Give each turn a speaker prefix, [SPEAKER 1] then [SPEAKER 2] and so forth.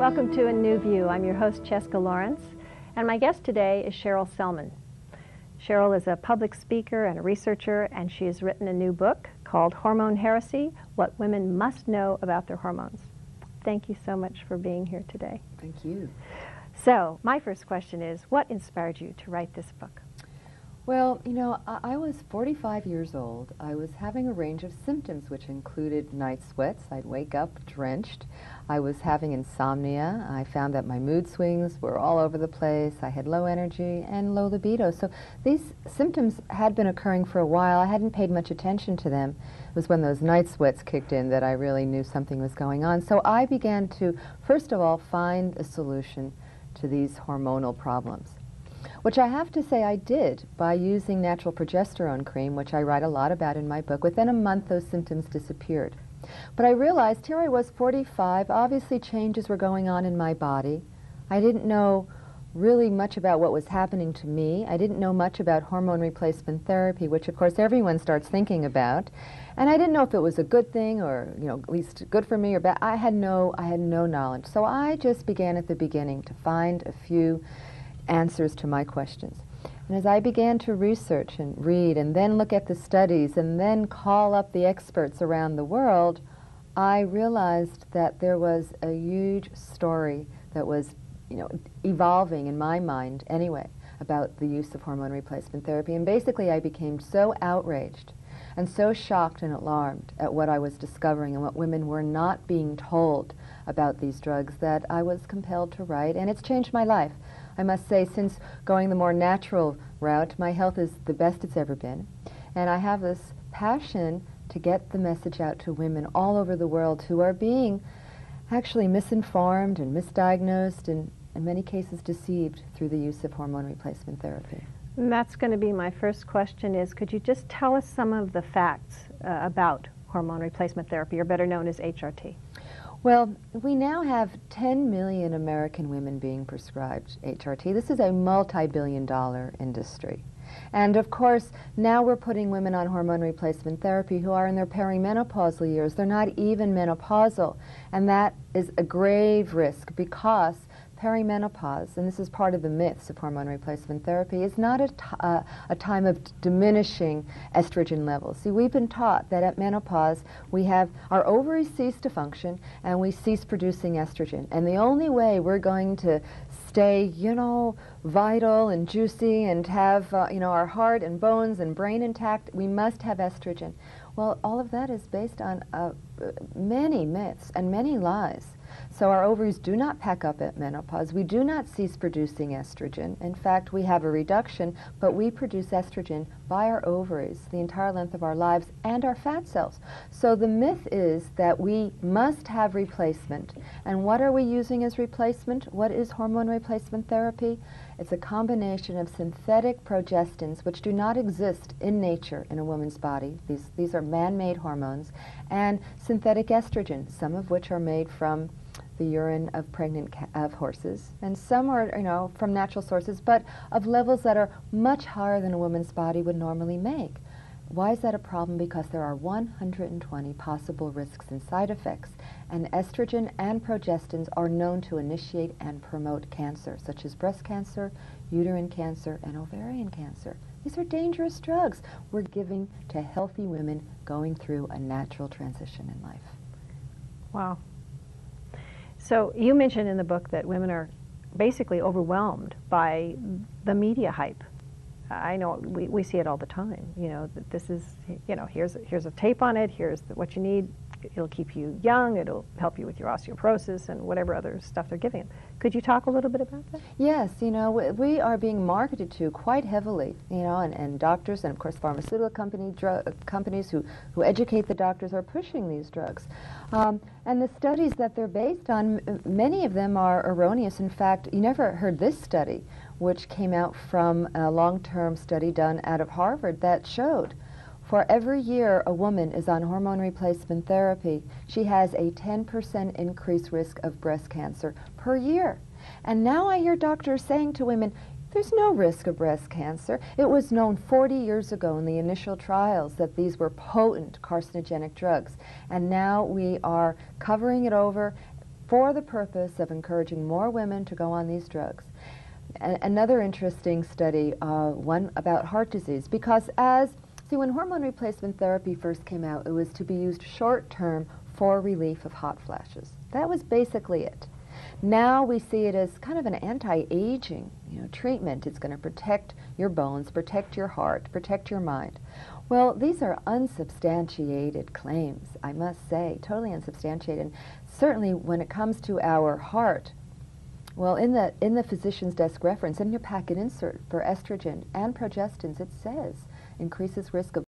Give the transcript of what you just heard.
[SPEAKER 1] Welcome to A New View. I'm your host, Cheska Lawrence, and my guest today is Cheryl Selman. Cheryl is a public speaker and a researcher, and she has written a new book called Hormone Heresy: What Women Must Know About Their Hormones. Thank you so much for being here today.
[SPEAKER 2] Thank you.
[SPEAKER 1] So, my first question is, what inspired you to write this book?
[SPEAKER 2] Well, you know, I was 45 years old. I was having a range of symptoms which included night sweats. I'd wake up drenched. I was having insomnia. I found that my mood swings were all over the place. I had low energy and low libido. So these symptoms had been occurring for a while. I hadn't paid much attention to them. It was when those night sweats kicked in that I really knew something was going on. So I began to, first of all, find a solution to these hormonal problems, which I have to say I did by using natural progesterone cream, which I write a lot about in my book. Within a month, those symptoms disappeared. But I realized here I was 45, obviously changes were going on in my body. I didn't know really much about what was happening to me. I didn't know much about hormone replacement therapy, which of course everyone starts thinking about. And I didn't know if it was a good thing or, you know, at least good for me or bad. I had no knowledge. So I just began at the beginning to find a few answers to my questions. And as I began to research and read and then look at the studies and then call up the experts around the world, I realized that there was a huge story that was, you know, evolving in my mind anyway about the use of hormone replacement therapy. And basically I became so outraged and so shocked and alarmed at what I was discovering and what women were not being told about these drugs that I was compelled to write, and it's changed my life. I must say, since going the more natural route, my health is the best it's ever been. And I have this passion to get the message out to women all over the world who are being actually misinformed and misdiagnosed and in many cases deceived through the use of hormone replacement therapy.
[SPEAKER 1] And that's going to be my first question is, could you just tell us some of the facts about hormone replacement therapy, or better known as HRT?
[SPEAKER 2] Well, we now have 10 million American women being prescribed HRT. This is a multi-billion-dollar industry. And of course, now we're putting women on hormone replacement therapy who are in their perimenopausal years. They're not even menopausal. And that is a grave risk because perimenopause, and this is part of the myths of hormone replacement therapy, is not a time of diminishing estrogen levels. See, we've been taught that at menopause we have our ovaries cease to function and we cease producing estrogen. And the only way we're going to stay, you know, vital and juicy and have, you know, our heart and bones and brain intact, we must have estrogen. Well, all of that is based on many myths and many lies. So our ovaries do not pack up at menopause. We do not cease producing estrogen. In fact, we have a reduction, but we produce estrogen by our ovaries the entire length of our lives and our fat cells. So the myth is that we must have replacement. And what are we using as replacement? What is hormone replacement therapy? It's a combination of synthetic progestins, which do not exist in nature in a woman's body. These are man-made hormones, and synthetic estrogen, some of which are made from the urine of pregnant horses, and some are, you know, from natural sources, but of levels that are much higher than a woman's body would normally make. Why is that a problem? Because there are 120 possible risks and side effects, and estrogen and progestins are known to initiate and promote cancer, such as breast cancer, uterine cancer, and ovarian cancer. These are dangerous drugs we're giving to healthy women going through a natural transition in life.
[SPEAKER 1] Wow. So you mentioned in the book that women are basically overwhelmed by the media hype. I know we see it all the time. You know, that this is, you know, here's a tape on it, here's what you need. It'll keep you young, it'll help you with your osteoporosis and whatever other stuff they're giving. Could you talk a little bit about that?
[SPEAKER 2] Yes, you know, we are being marketed to quite heavily, you know, and doctors and of course pharmaceutical companies who educate the doctors are pushing these drugs. And the studies that they're based on, many of them are erroneous. In fact, you never heard this study, which came out from a long-term study done out of Harvard that showed for every year a woman is on hormone replacement therapy, she has a 10% increased risk of breast cancer per year. And now I hear doctors saying to women, there's no risk of breast cancer. It was known 40 years ago in the initial trials that these were potent carcinogenic drugs. And now we are covering it over, for the purpose of encouraging more women to go on these drugs. Another interesting study, one about heart disease, because when hormone replacement therapy first came out, it was to be used short-term for relief of hot flashes. That was basically it. Now we see it as kind of an anti-aging, treatment. It's going to protect your bones, protect your heart, protect your mind. Well, these are unsubstantiated claims, I must say, totally unsubstantiated. And certainly when it comes to our heart, well, in the physician's desk reference, in your packet insert for estrogen and progestins, it says increases risk of